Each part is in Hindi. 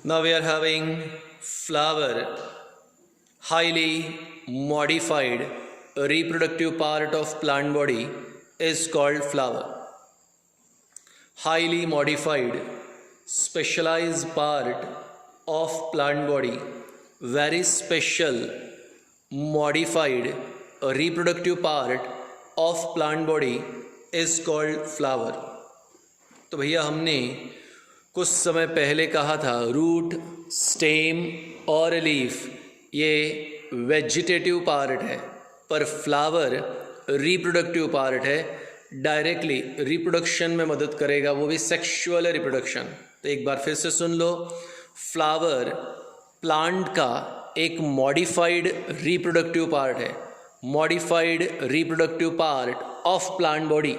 Now we are having flower, highly modified reproductive part of plant body is called flower. Highly modified specialized part of plant body, very special modified reproductive part of plant body is called flower. तो भैया हमने कुछ समय पहले कहा था रूट, स्टेम और लीफ ये वेजिटेटिव पार्ट है, पर फ्लावर रिप्रोडक्टिव पार्ट है, डायरेक्टली रिप्रोडक्शन में मदद करेगा, वो भी सेक्सुअल रिप्रोडक्शन। तो एक बार फिर से सुन लो, फ्लावर प्लांट का एक मॉडिफाइड रिप्रोडक्टिव पार्ट है, modified reproductive part of plant body,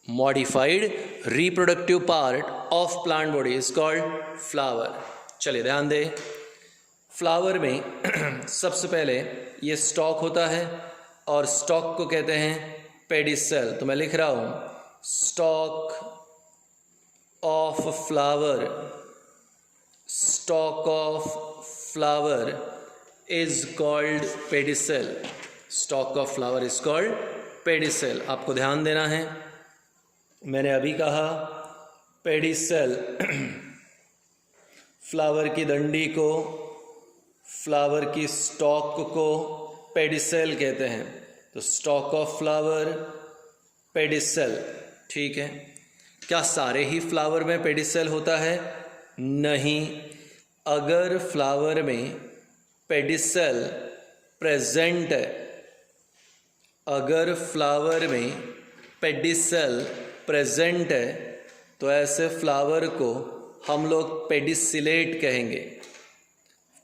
modified reproductive part of plant body is called flower. चलिए ध्यान दें, फ्लावर में सबसे पहले ये स्टॉक होता है और स्टॉक को कहते हैं पेडिसेल। तो मैं लिख रहा हूँ stock of flower, stock of flower is called pedicel, stock of flower is called pedicel. आपको ध्यान देना है, मैंने अभी कहा पेडिसेल, फ्लावर की डंडी को, फ्लावर की स्टॉक को पेडिसेल कहते हैं। तो स्टॉक ऑफ फ्लावर पेडिसेल, ठीक है। क्या सारे ही फ्लावर में पेडिसेल होता है? नहीं, अगर फ्लावर में पेडिसेल प्रेजेंट है, अगर फ्लावर में पेडिसेल प्रेजेंट है तो ऐसे फ्लावर को हम लोग पेडिसिलेट कहेंगे।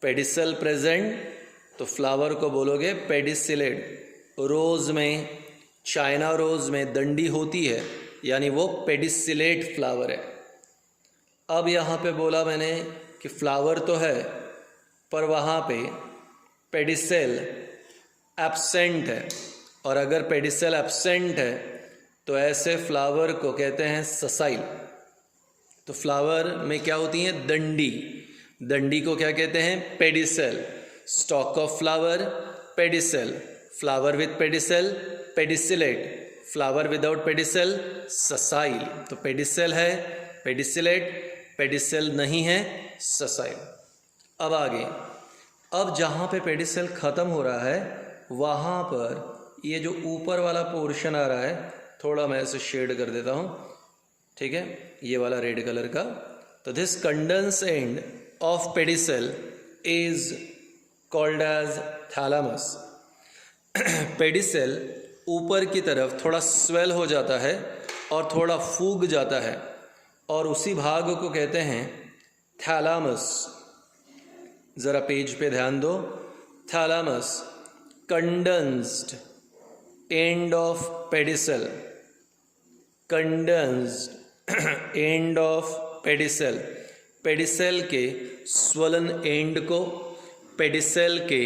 पेडिसेल प्रेजेंट तो फ्लावर को बोलोगे पेडिसिलेट। रोज़ में, चाइना रोज़ में डंडी होती है, यानी वो पेडिसिलेट फ्लावर है। अब यहाँ पे बोला मैंने कि फ्लावर तो है पर वहाँ पे पेडिसेल एब्सेंट है, और अगर पेडिसेल एब्सेंट है तो ऐसे फ्लावर को कहते हैं ससाइल। तो फ्लावर में क्या होती है? डंडी, डंडी को क्या कहते हैं? Pedicel. Stock of flower pedicel, flower with pedicel pedicellate, flower without pedicel ससाइल। तो पेडिसेल है पेडिसिलेट, पेडिसेल नहीं है ससाइल। अब आगे, अब जहाँ पे पेडिसेल ख़त्म हो रहा है वहाँ पर ये जो ऊपर वाला पोर्शन आ रहा है, थोड़ा मैं इसे शेड कर देता हूँ, ठीक है, ये वाला रेड कलर का। तो this condense end of pedicel is called as thalamus. Pedicel ऊपर की तरफ थोड़ा स्वेल हो जाता है और थोड़ा फूग जाता है, और उसी भाग को कहते हैं थैलामस। ज़रा पेज पे ध्यान दो, thalamus, condensed and of pedicel, condensed and of pedicel. Pedicel के स्वलन एंड को, पेडिसेल के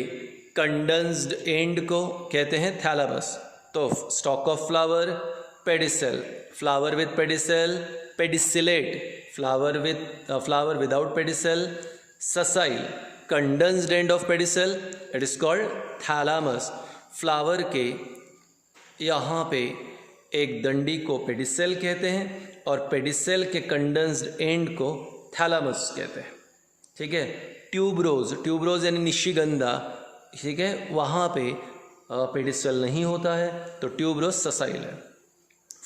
कंडेंस्ड एंड को कहते हैं थैलामस। तो stock of flower pedicel, flower with pedicel pedicellate, flower without pedicel ससाइल, condensed and of pedicel it is called thalamus. Flower के यहाँ पे एक डंडी को पेडिसेल कहते हैं और पेडिसेल के कंडेंस्ड एंड को थैलामस कहते हैं, ठीक है। ट्यूबरोज, ट्यूबरोज यानी निशिगंधा, ठीक है, वहाँ पे पेडिसेल नहीं होता है, तो ट्यूबरोज ससाइल है।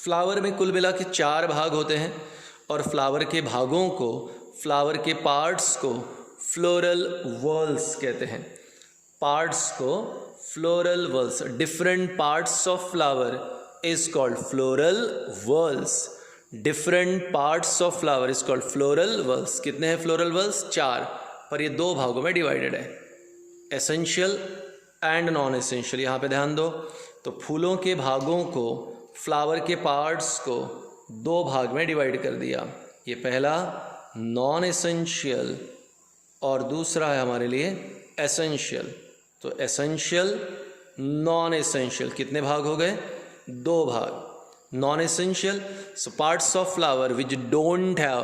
फ्लावर में कुल मिला के 4 भाग होते हैं, और फ्लावर के भागों को, फ्लावर के पार्ट्स को फ्लोरल वॉल्स कहते हैं। पार्ट्स को floral walls, different parts of flower is called floral walls. Different parts of flower is called floral walls. कितने हैं फ्लोरल वॉल्स? 4, पर ये 2 भागों में डिवाइडेड है, एसेंशियल एंड नॉन एसेंशियल। यहाँ पे ध्यान दो, तो फूलों के भागों को, फ्लावर के पार्ट्स को 2 भाग में डिवाइड कर दिया। ये पहला नॉन एसेंशियल और दूसरा है हमारे लिए एसेंशियल। तो एसेंशियल, नॉन एसेंशियल, कितने भाग हो गए? 2 भाग। non-essential, so parts of flower which don't have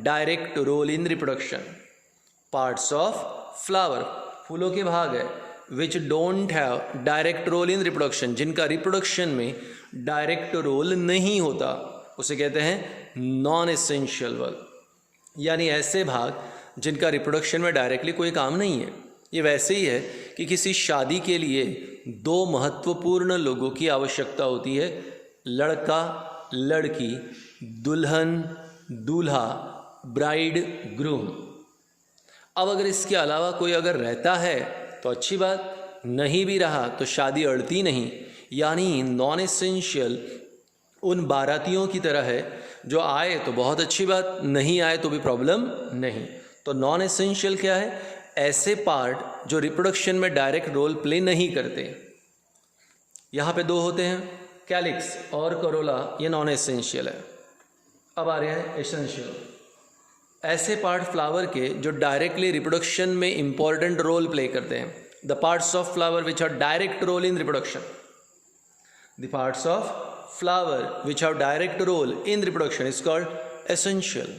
direct role in reproduction, parts of flower, फूलों के भाग है, which don't have direct role in reproduction, जिनका रिप्रोडक्शन में डायरेक्ट रोल नहीं होता, उसे कहते हैं नॉन एसेंशियल वर्ब, यानी ऐसे भाग जिनका रिप्रोडक्शन में डायरेक्टली कोई काम नहीं है। ये वैसे ही है कि किसी शादी के लिए दो महत्वपूर्ण लोगों की आवश्यकता होती है, लड़का लड़की, दुल्हन दूल्हा, ब्राइड ग्रूम। अब अगर इसके अलावा कोई अगर रहता है तो अच्छी बात, नहीं भी रहा तो शादी अड़ती नहीं। यानी नॉन एसेंशियल उन बारातियों की तरह है, जो आए तो बहुत अच्छी बात, नहीं आए तो भी प्रॉब्लम नहीं। तो नॉन एसेंशियल क्या है? ऐसे पार्ट जो रिप्रोडक्शन में डायरेक्ट रोल प्ले नहीं करते। यहाँ पे दो होते हैं, कैलिक्स और करोला, ये नॉन एसेंशियल है। अब आ रहे हैं एसेंशियल, ऐसे पार्ट फ्लावर के जो डायरेक्टली रिप्रोडक्शन में इंपॉर्टेंट रोल प्ले करते हैं। The parts of flower which are direct role in reproduction, the parts of flower which have direct role in reproduction is called essential.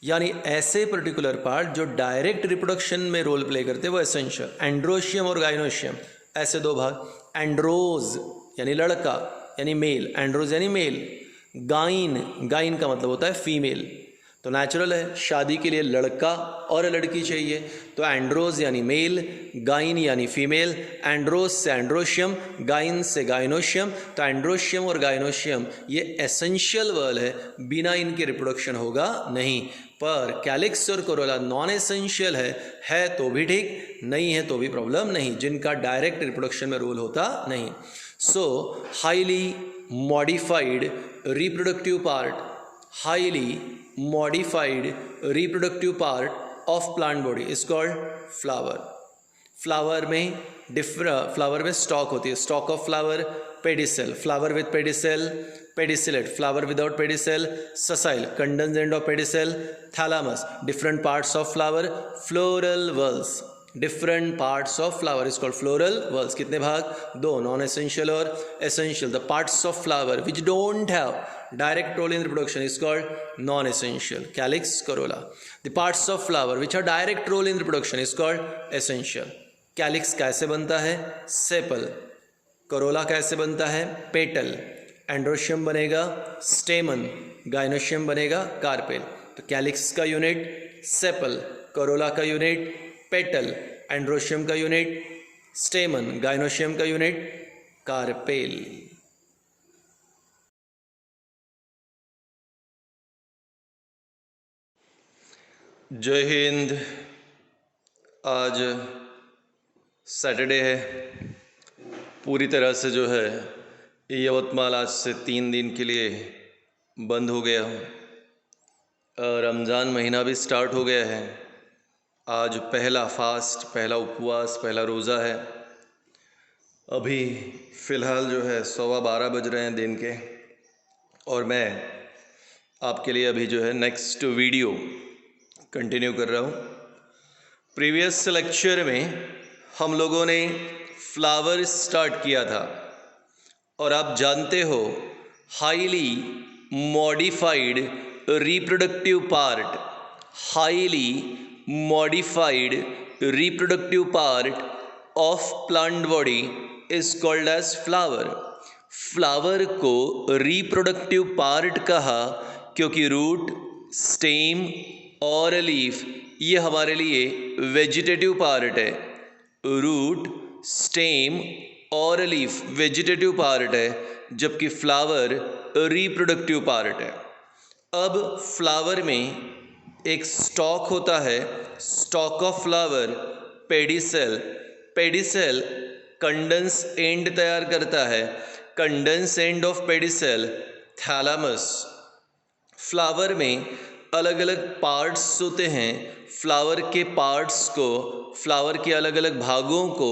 यानी ऐसे पर्टिकुलर पार्ट जो डायरेक्ट रिप्रोडक्शन में रोल प्ले करते हैं वो एसेंशियल। एंड्रोशियम और गाइनोशियम, ऐसे दो भाग। एंड्रोज यानी लड़का यानी मेल, एंड्रोज यानी मेल। गाइन, गाइन का मतलब होता है फीमेल। तो नेचुरल है, शादी के लिए लड़का और लड़की चाहिए, तो एंड्रोज यानी मेल, गाइन यानी फीमेल। एंड्रोज से एंड्रोशियम, गाइन से गाइनोशियम। तो एंड्रोशियम और गाइनोशियम ये एसेंशियल वर्ड है, बिना इनके रिप्रोडक्शन होगा नहीं। पर कैलिक्स और कोरोला नॉन एसेंशियल है तो भी ठीक, नहीं है तो भी प्रॉब्लम नहीं, जिनका डायरेक्ट रिप्रोडक्शन में रोल होता नहीं। सो highly modified reproductive part, highly modified reproductive part of plant body is called flower. Flower में स्टॉक होती है, stock of flower, pedicel, flower with pedicel, pedicellate, flower without pedicel, ससाइल, condense end of pedicel, thalamus, different parts of flower, floral whorls, different parts of flower is called floral whorls. कितने भाग? दो, नॉन एसेंशियल और essential. The parts of flower which don't have direct role in reproduction is called non-essential, calyx, corolla. The parts of flower which are direct role in reproduction is called essential. calyx कैसे बनता है? सेपल। corolla कैसे बनता है? पेटल। एंड्रोशियम बनेगा स्टेमन, गाइनोशियम बनेगा कार्पेल। तो calyx का यूनिट सेपल, corolla का यूनिट पेटल, एंड्रोशियम का यूनिट स्टेमन, गाइनोशियम का यूनिट कार्पेल। जय हिंद। आज सैटरडे है, पूरी तरह से जो है यवतमाल आज से 3 दिन के लिए बंद हो गया। रमज़ान महीना भी स्टार्ट हो गया है। आज पहला फास्ट, पहला उपवास, पहला रोज़ा है। अभी फ़िलहाल जो है 12:15 बज रहे हैं दिन के, और मैं आपके लिए अभी जो है नेक्स्ट वीडियो कंटिन्यू कर रहा हूँ। प्रीवियस लेक्चर में हम लोगों ने फ्लावर स्टार्ट किया था, और आप जानते हो highly modified reproductive part, highly modified reproductive part of plant body is called as flower. Flower को रिप्रोडक्टिव पार्ट कहा क्योंकि रूट, स्टेम और लीफ ये हमारे लिए वेजिटेटिव पार्ट है। रूट, स्टेम और लीफ वेजिटेटिव पार्ट है, जबकि फ्लावर रिप्रोडक्टिव पार्ट है। अब फ्लावर में एक स्टॉक होता है, stock of flower, pedicel. Pedicel condense and तैयार करता है, condense end of pedicel thalamus. Flower में अलग अलग पार्ट्स होते हैं। फ्लावर के पार्ट्स को, फ्लावर के अलग अलग भागों को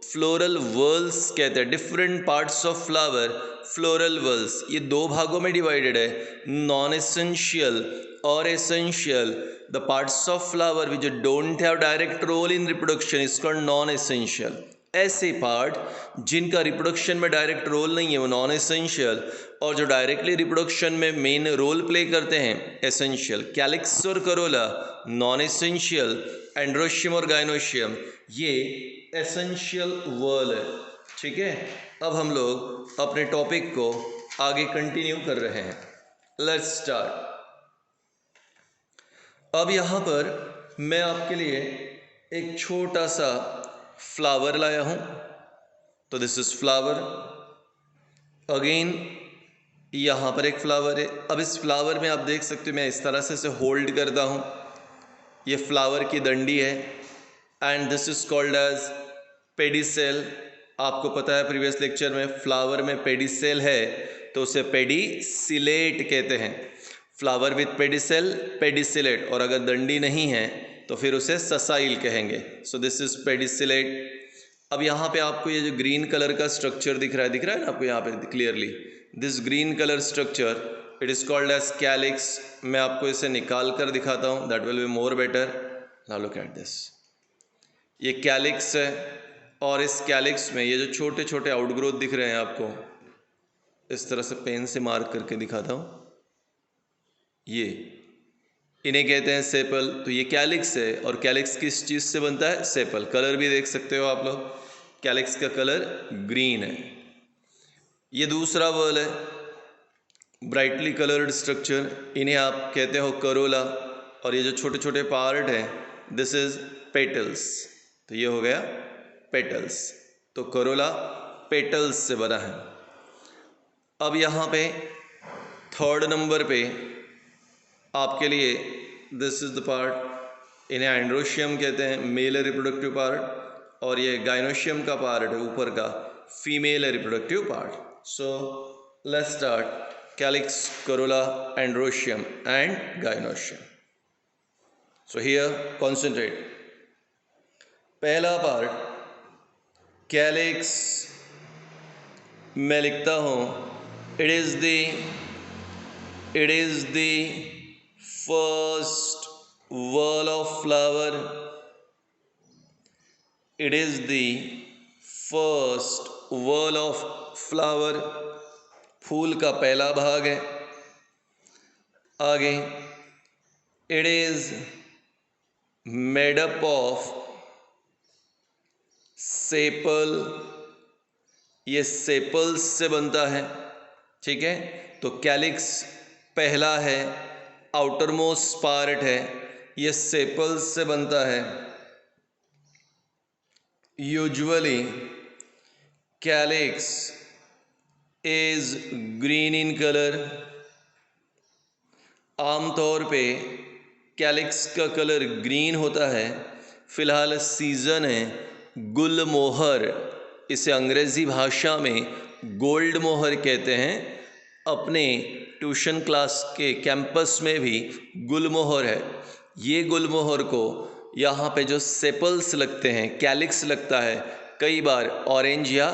फ्लोरल वर्ल्स कहते हैं। Different parts of flower, floral whorls, ये 2 भागों में डिवाइडेड है, नॉन एसेंशियल और essential. The parts of flower which don't have direct role in reproduction is called non essential, ऐसे पार्ट जिनका रिप्रोडक्शन में डायरेक्ट रोल नहीं है वो नॉन एसेंशियल, और जो डायरेक्टली रिप्रोडक्शन में मेन रोल प्ले करते हैं एसेंशियल। कैलिक्स और करोला नॉन एसेंशियल, एंड्रोशियम और गाइनोशियम ये एसेंशियल वर्ल है। ठीक है, अब हम लोग अपने टॉपिक को आगे कंटिन्यू कर रहे हैं। Let's start. अब यहाँ पर मैं आपके लिए एक छोटा सा फ्लावर लाया हूँ। तो दिस इज फ्लावर। अगेन यहाँ पर एक फ्लावर है। अब इस फ्लावर में आप देख सकते हो मैं इस तरह से इसे होल्ड करता हूँ। ये फ्लावर की डंडी है and this is called as pedicel. आपको पता है प्रीवियस लेक्चर में फ्लावर में पेडिसेल है तो उसे पेडिसिलेट कहते हैं। फ्लावर विथ पेडिसेल पेडिसिलेट, और अगर डंडी नहीं है तो फिर उसे ससाइल कहेंगे। So this is pedicellate. अब यहाँ पे आपको ये जो ग्रीन कलर का स्ट्रक्चर दिख रहा है ना आपको यहाँ पे clearly, this green colour structure it is called as calyx. मैं आपको इसे निकाल कर दिखाता हूँ, that will be more better. Now look at this, ये कैलिक्स है और इस कैलिक्स में ये जो छोटे छोटे आउटग्रोथ दिख रहे हैं आपको, इस तरह से पेन से मार्क करके दिखाता हूँ, ये इन्हें कहते हैं सेपल। तो ये कैलिक्स है और कैलिक्स किस चीज़ से बनता है? सेपल। कलर भी देख सकते हो आप लोग, कैलिक्स का कलर ग्रीन है। ये दूसरा वर्ल है, ब्राइटली कलर्ड स्ट्रक्चर, इन्हें आप कहते हो करोला। और ये जो छोटे छोटे पार्ट हैं दिस इज पेटल्स। तो ये हो गया पेटल्स। तो करोला पेटल्स से बना है। अब यहाँ पे थर्ड नंबर पे आपके लिए दिस इज द पार्ट, इन्हें एंड्रोशियम कहते हैं, मेल रिप्रोडक्टिव पार्ट, और ये गाइनोशियम का पार्ट है ऊपर का, female reproductive part. So let's start. Calyx, Corolla, androecium and gynoecium. So here concentrate. पहला पार्ट कैलिक्स, मैं लिखता हूँ it is the first whorl of flower. It is the first whorl of flower. फूल का पहला भाग है। आगे it is made up of sepal, ये सेपल्स से बनता है। ठीक है, तो कैलिक्स पहला है, आउटर मोस्ट पार्ट है, ये सेपल्स से बनता है। Usually calyx is green in colour. आमतौर पे कैलिक्स का कलर ग्रीन होता है। फिलहाल सीजन है गुलमोहर, इसे अंग्रेजी भाषा में गोल्ड मोहर कहते हैं। अपने ट्यूशन क्लास के कैंपस में भी गुलमोहर है। ये गुलमोहर को यहाँ पे जो सेपल्स लगते हैं, कैलिक्स लगता है, कई बार ऑरेंज या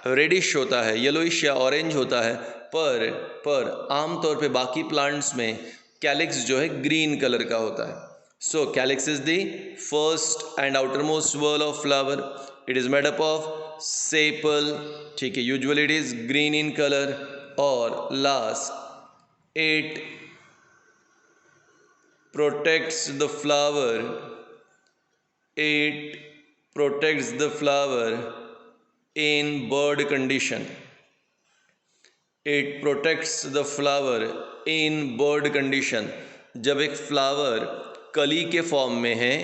रेडिश होता है, येलोइश या ऑरेंज होता है, पर आमतौर पे बाकी प्लांट्स में कैलिक्स जो है ग्रीन कलर का होता है। So calyx is the first and outermost whorl of flower. It is made up of sepal. ठीक है, usually it is green in colour. और last, it protects the flower. It protects the flower in bird condition. It protects the flower in bird condition. जब एक फ्लावर कली के फॉर्म में है,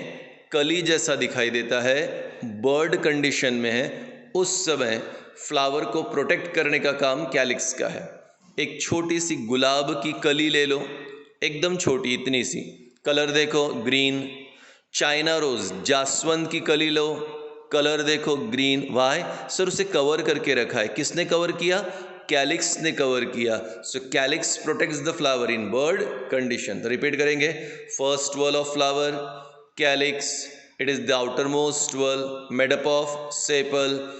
कली जैसा दिखाई देता है, बर्ड कंडीशन में है, उस समय फ्लावर को प्रोटेक्ट करने का काम कैलिक्स का है। एक छोटी सी गुलाब की कली ले लो, एकदम छोटी, इतनी सी, कलर देखो ग्रीन। चाइना रोज, जासवंत की कली लो, कलर देखो ग्रीन। वाई सर, उसे कवर करके रखा है। किसने कवर किया? कैलिक्स ने कवर किया। So calyx protects the flower in bird condition. तो रिपीट करेंगे, first whorl of flower calyx, it is the outermost whorl made up of sepal.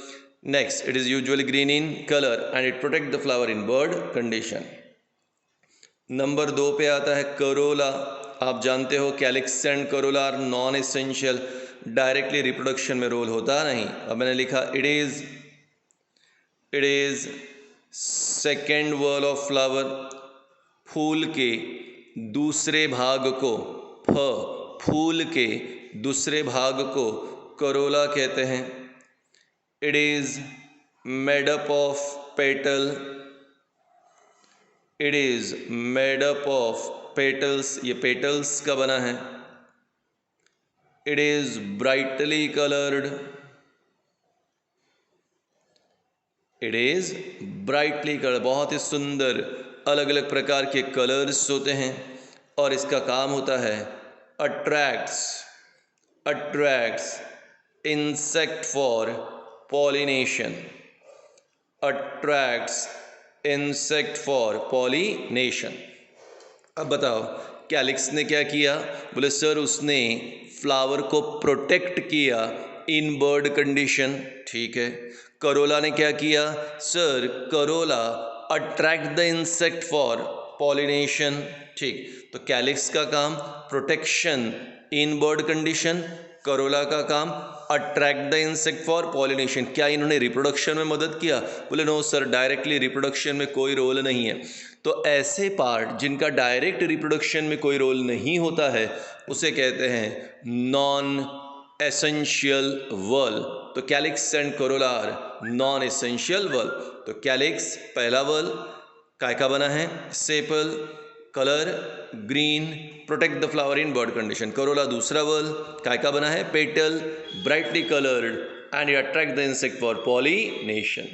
Next, it is usually green in color and it protects the flower in bird condition. Number 2 पे आता है करोला। आप जानते हो calyx and corolla are non essential, directly reproduction में रोल होता नहीं। अब मैंने लिखा it is second whorl of flower, फूल के दूसरे भाग को, फूल के दूसरे भाग को करोला कहते हैं। It is made up of petal, it is made up of petals, ये पेटल्स का बना है। It is brightly coloured, it is brightly coloured, बहुत ही सुंदर अलग अलग प्रकार के कलर्स होते हैं। और इसका काम होता है attracts insect for pollination, attracts insect for pollination. अब बताओ कैलिक्स ने क्या किया? बोले सर उसने फ्लावर को प्रोटेक्ट किया इन बर्ड कंडीशन, ठीक है। करोला ने क्या किया? Sir Corolla attract the insect for pollination, ठीक। तो कैलिक्स का काम protection in bird condition, Corolla का काम attract the insect for pollination. क्या इन्होंने रिप्रोडक्शन में मदद किया? बोले नो सर, डायरेक्टली रिप्रोडक्शन में कोई रोल नहीं है। तो ऐसे पार्ट जिनका डायरेक्ट रिप्रोडक्शन में कोई रोल नहीं होता है उसे कहते हैं नॉन एसेंशियल वर्ल। तो calyx and corolla are non essential whorl. तो कैलिक्स पहला वर्ल काय का बना है? Sepal, colour green, protect the flower in bird condition. Corolla दूसरा वर्ल काय का बना है? Petal, brightly coloured and attract the insect for pollination.